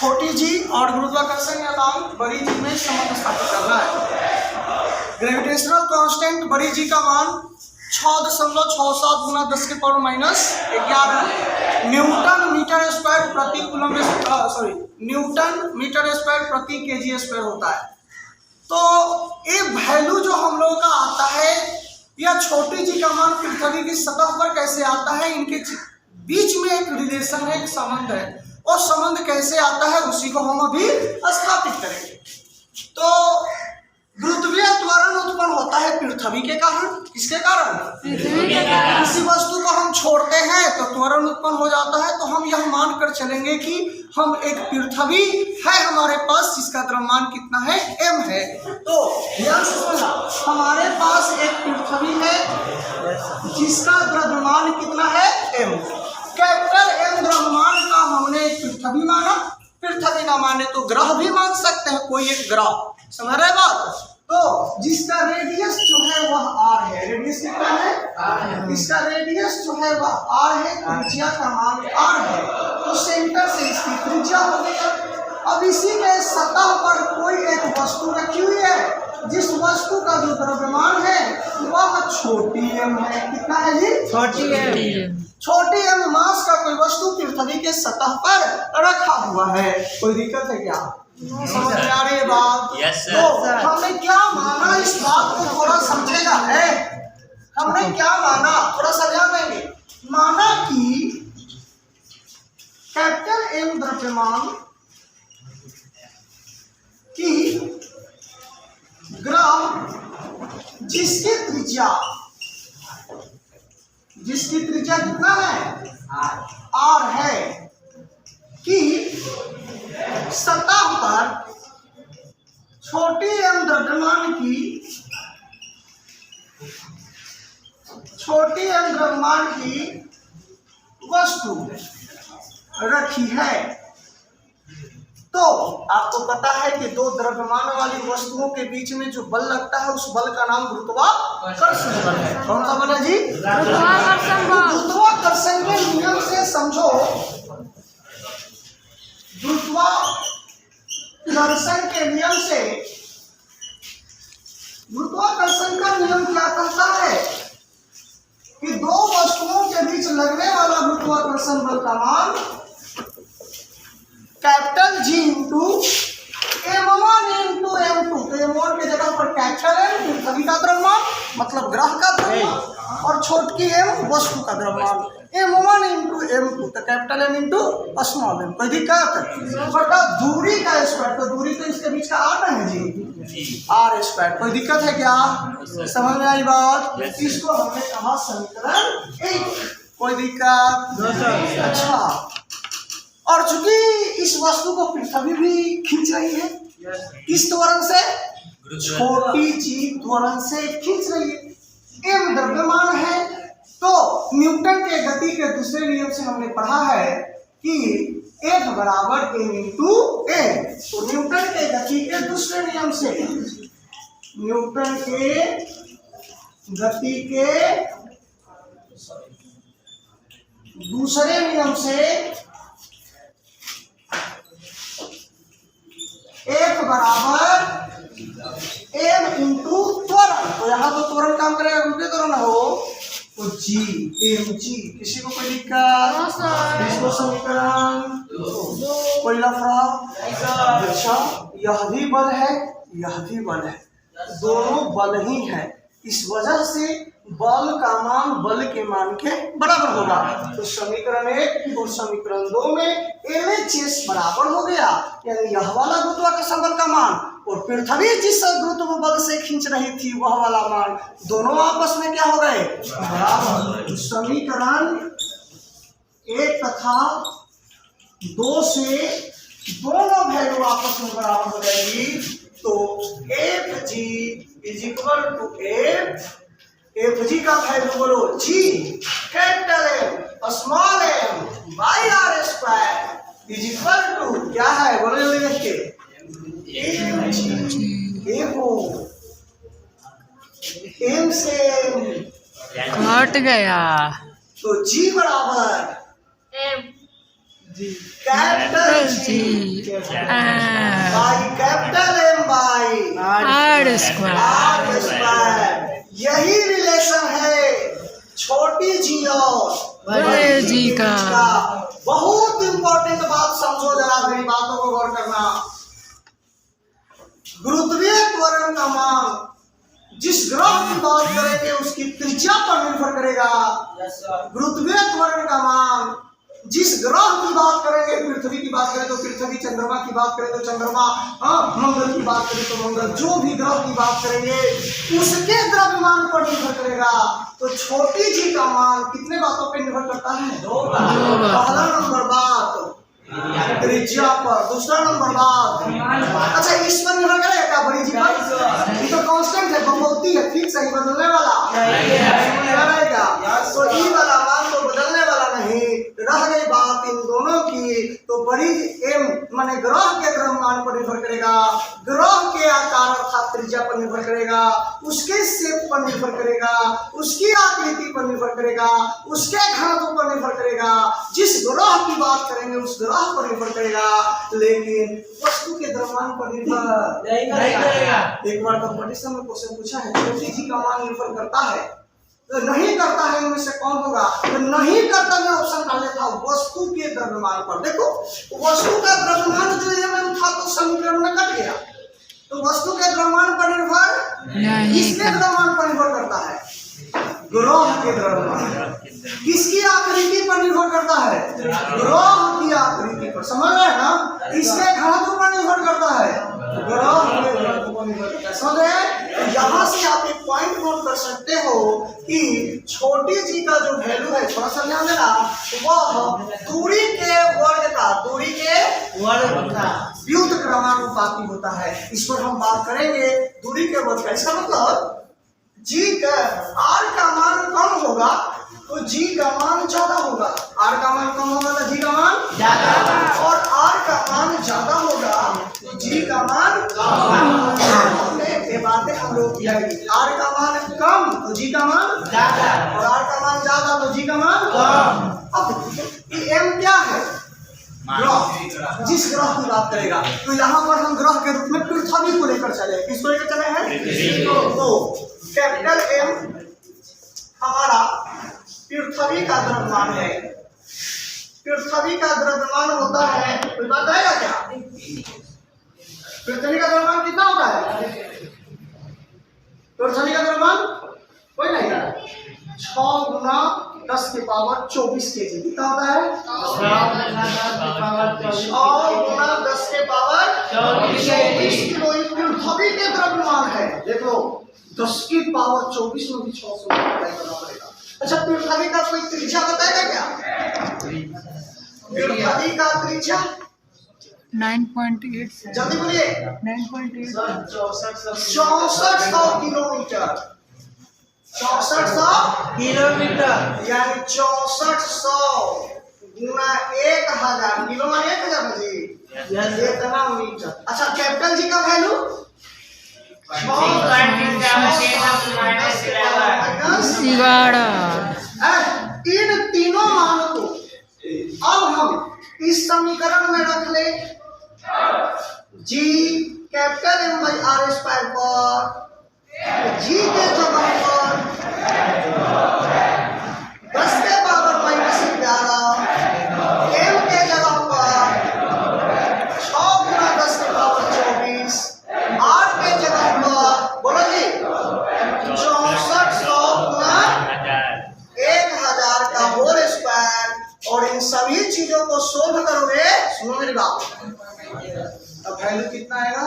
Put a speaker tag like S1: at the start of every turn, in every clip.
S1: छोटी जी और गुरुत्वाकर्षण या नाम बड़ी जी में संबंध स्थापित करना है। ग्रेविटेशनल कांस्टेंट बड़ी जी का मान 6.67 गुना 10 के पावर -11 न्यूटन मीटर स्क्वायर प्रति कूलम न्यूटन मीटर स्क्वायर प्रति केजी स्क्वायर होता है। तो ये वैल्यू जो हम लोगों का आता है या छोटी जी का मान पृथ्वी की सतह पर कैसे आता है, इनके बीच में एक रिलेशन है, एक संबंध है। और संबंध कैसे आता है उसी को हम अभी स्थापित करेंगे। तो गुरुत्वीय त्वरण उत्पन्न होता है पृथ्वी के कारण। किसके कारण? किसी वस्तु को हम छोड़ते हैं तो त्वरण उत्पन्न हो जाता है। तो हम यह मानकर चलेंगे कि हम एक पृथ्वी है हमारे पास जिसका द्रव्यमान कितना है, m है। तो ध्यान से सुनना, हमारे पास एक पृथ्वी है जिसका द्रव्यमान कितना है, m। कैपिटल M द्रव्यमान का हमने पृथ्वी माना। पृथ्वी ना माने तो ग्रह भी मान सकते हैं, कोई एक ग्रह। समझ रहे बात? तो जिसका रेडियस जो है वह r है। रेडियस कितना है? इसका रेडियस जो है वह r है, त्रिज्या का मान r है। तो सेंटर से इसकी त्रिज्या हो गई। अब इसी के सतह पर कोई एक वस्तु रखी हुई है जिस वस्तु का जो द्रव्यमान है वह छोटी m है। कितना है जी? छोटी m मास का कोई वस्तु पृथ्वी के सतह पर रखा हुआ है। कोई दिक्कत है क्या? समझ में आ रही है बात? तो हमने क्या माना, इस बात को थोड़ा समझेगा है। हमने क्या माना थोड़ा समझा देंगे। माना कि कैपिटल M द्रव्यमान की ग्राफ जिसकी त्रिज्या कितना है, r है, कि सतह पर छोटी m द्रव्यमान की वस्तु रखी है। तो आपको पता है कि दो द्रव्यमान वाली वस्तुओं के बीच में जो बल लगता है उस बल का नाम गुरुत्वाकर्षण बल है। कौन सा बल है जी? गुरुत्वाकर्षण बल। गुरुत्वाकर्षण के नियम से समझो, गुरुत्वाकर्षण के नियम से, गुरुत्वाकर्षण का नियम क्या कहता है कि दो वस्तुओं के बीच लगने वाला गुरुत्वाकर्षण बल का मान capital G into m1 into m2। तो m1 के जगह पर कैपिटल M पृथ्वी का द्रव्यमान मतलब ग्रह का द्रव्यमान और छोटकी m वस्तु का द्रव्यमान m1 इंटू m2। तो capital M into small m। कोई दिक्कत? बटा दूरी का स्क्वायर। तो दूरी तो इसके बीच का r है जी, r स्क्वायर। कोई दिक्कत है क्या? समझ में आई बात? इसको हमने कहा समीकरण 1। कोई दिक्कत? अच्छा, और चूंकि इस वस्तु को पृथ्वी भी खींच रही है, किस त्वरण से? छोटी जी त्वरण से खींच रही है। m द्रव्यमान है। तो न्यूटन के गति के दूसरे नियम से हमने पढ़ा है कि F बराबर m इंटू a। तो न्यूटन के गति के दूसरे नियम से, न्यूटन के गति के दूसरे नियम से F बराबर m इंटू त्वरण। तो यहाँ तो त्वरण काम करेगा, रुपये त्वरण हो तो g mg। किसी को कोई दिक्कत? इसको समीकरण कोई लफड़ा? अच्छा, यह भी बल है, यह भी बल है, दोनों बल ही है। इस वजह से बल का मान बल के मान के बराबर होगा। तो समीकरण 1 और समीकरण 2 में LHS बराबर हो गया, यानी यह वाला गुरुत्वाकर्षण बल का मान और पृथ्वी जिस गुरुत्व बल से खींच रही थी वह वाला मान, दोनों आपस में क्या हो गए? बराबर। समीकरण 1 तथा 2 से दोनों वैल्यू आपस में बराबर हो जाएगी। तो Fg is equal to Fg का वैल्यू बोलो g capital M small m by r square is equal to क्या है, बोलो जल्दी देख के, m से
S2: घट गया।
S1: तो g बराबर capital G by capital M by
S2: R square.
S1: यही रिलेशन है छोटी जी और
S2: बड़े जी का।
S1: बहुत इंपॉर्टेंट बात समझो जरा, मेरी बातों को गौर करना। गुरुत्वीय त्वरण का मान जिस ग्रह की बात करेंगे उसकी त्रिज्या पर निर्भर करेगा। गुरुत्वीय त्वरण का मान जिस ग्रह की बात करेंगे, पृथ्वी की बात करें तो पृथ्वी, चंद्रमा की बात करें तो चंद्रमा, मंगल की बात करें तो मंगल, जो भी ग्रह की बात करेंगे उसके द्रव्यमान पर निर्भर करेगा। तो छोटी जी का मान कितने बातों पर निर्भर करता है? दो बात। पहला नंबर बात त्रिज्या पर, दूसरा नंबर बात, अच्छा इस पर निर्भर करेगा क्या? बड़ी जी पर। ये तो कांस्टेंट है, बहुपति है, फिक्स है, बदलने वाला रहेगा। तो ई वाला मान तो बदलने वाला नहीं। रह गई बात इन दोनों की, तो बड़ी एम माने ग्रह के द्रव्यमान पर निर्भर करेगा, ग्रह के आकार अर्थात त्रिज्या पर निर्भर करेगा, उसके शेप पर निर्भर करेगा, उसकी आकृति पर निर्भर करेगा, उसके घनत्व पर निर्भर करेगा। जिस ग्रह की बात करेंगे उस ग्रह पर निर्भर करेगा, लेकिन वस्तु के द्रव्यमान पर निर्भर नहीं करेगा। एक बार कंपटीशन में क्वेश्चन पूछा है, छोटी जी का मान निर्भर करता है तो नहीं करता है, उनमें से कौन होगा? तो नहीं करता में ऑप्शन डाल लेता वस्तु के द्रव्यमान पर। देखो वस्तु का द्रव्यमान जो ये था तो समीकरण में कट गया, तो वस्तु के द्रव्यमान पर निर्भर, किसके द्रव्यमान पर निर्भर करता है? ग्रह के द्रव्यमान। किसकी आकृति पर निर्भर करता है? ग्रह की आकृति पर। समझ रहे हैं ना? किसके घनत्व पर निर्भर करता है? ग्रह के घनत्व पर निर्भर करता है। समझ रहे हैं? तो यहाँ से आप एक पॉइंट नोट कर सकते हो कि छोटी जी का जो वैल्यू है, थोड़ा सा ध्यान देना, वह दूरी के वर्ग का व्युत्क्रमानुपाती क्रमानुपाती होता है। इस पर हम बात करेंगे दूरी के वर्ग का। इसका मतलब जी का आर का मान कम होगा तो जी का मान ज्यादा होगा, आर का मान कम होगा तो जी का मान ज्यादा, और आर का मान ज्यादा होगा तो जी का मान कम। ये बातें हम लोग किया, आर का मान कम तो जी का मान ज्यादा, और आर का मान ज्यादा तो जी का मान कम। अब ये एम क्या है? ग्रह, जिस ग्रह की बात करेगा। तो यहाँ पर हम ग्रह के रूप में पृथ्वी को लेकर चले। किसको लेकर चले हैं? तो कैपिटल एम हमारा पृथ्वी का द्रव्यमान है। पृथ्वी का द्रव्यमान होता है, कोई बताएगा क्या? पृथ्वी का द्रव्यमान कितना होता है? पृथ्वी का द्रव्यमान कोई नहीं, 6 गुना 10 के पावर 24 के जी। कितना होता है? 6 गुना 10 के पावर 24 किलो पृथ्वी के द्रव्यमान है। देख लो 10 की पावर 24 में भी 600 करना पड़ेगा। अच्छा पृथ्वी का कोई त्रिज्या बताएगा क्या? पृथ्वी का त्रिज्या
S2: 9.8
S1: जल्दी बोलिए।
S2: 9.8
S1: 6400 किलोमीटर, 6400 किलोमीटर, यानी 6400 गुना 1000 किलो मान 1000 जी, इतना मीटर। अच्छा कैपिटल जी का वैल्यू इन तीनों मानों को अब हम इस समीकरण में रख ले। G capital M by R square पर जी के जगह पर 10 के पावर -11, एम के जगह पर 6 गुना 10 के पावर 24, आर के जगह पर बोलो जी 6400 गुना 1000 का होल स्क्वायर। और इन सभी चीजों को सोल्व करोगे, सुनो मेरी बात, अब वैल्यू कितना आएगा?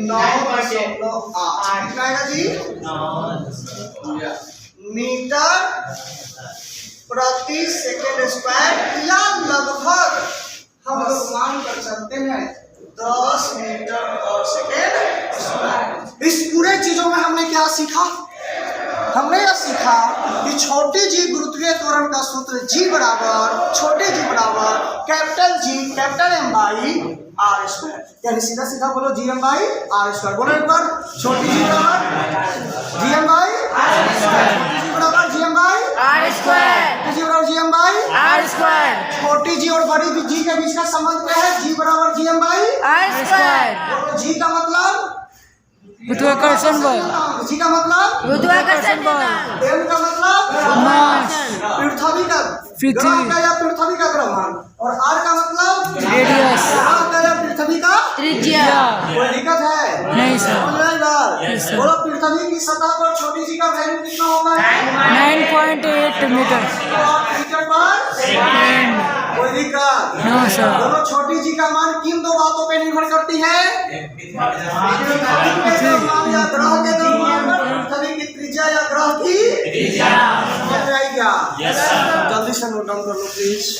S1: 9.8 कितना आएगा जी? मीटर प्रति सेकेंड स्क्वायर, या लगभग हम लोग मान कर चलते हैं 10 मीटर पर सेकेंड स्क्वायर। इस पूरे चीजों में हमने क्या सीखा? हमने यह सीखा कि छोटी जी गुरुत्वीय त्वरण का सूत्र जी बराबर छोटे जी बराबर capital G capital M by R square, यानी सीधा सीधा बोलो G M by R square. बोलो एक बार, छोटी जी बराबर G M by R square, छोटी जी बराबर G M by
S2: R square
S1: G बराबर G M by
S2: R square
S1: छोटी जी और बड़ी जी के बीच का संबंध क्या है? जी बराबर G M by
S2: R square
S1: G का मतलब
S2: गुरुत्वाकर्षण बल
S1: जी का मतलब
S2: गुरुत्वाकर्षण बल
S1: एम का मतलब
S2: मास
S1: पृथ्वी का ग्रह का या पृथ्वी का द्रव्यमान और आर का मतलब
S2: रेडियस
S1: ग्रह का या पृथ्वी का
S2: त्रिज्या
S1: कोई दिक्कत है?
S2: नहीं सर
S1: समझ में आई बात?
S2: Yes, sir.
S1: बोलो पृथ्वी की सतह पर छोटी जी का वैल्यू कितना होगा?
S2: 9.8 मीटर
S1: और मीटर पर कोई दिक्कत?
S2: नो सर
S1: दोनों छोटी जी का मान किन दो बातों पे निर्भर करती है? पृथ्वी के द्रव्यमान या ग्रह के द्रव्यमान पर पृथ्वी की त्रिज्या या ग्रह की त्रिज्या। समझ में आई क्या? जल्दी से नोट डाउन कर लो प्लीज।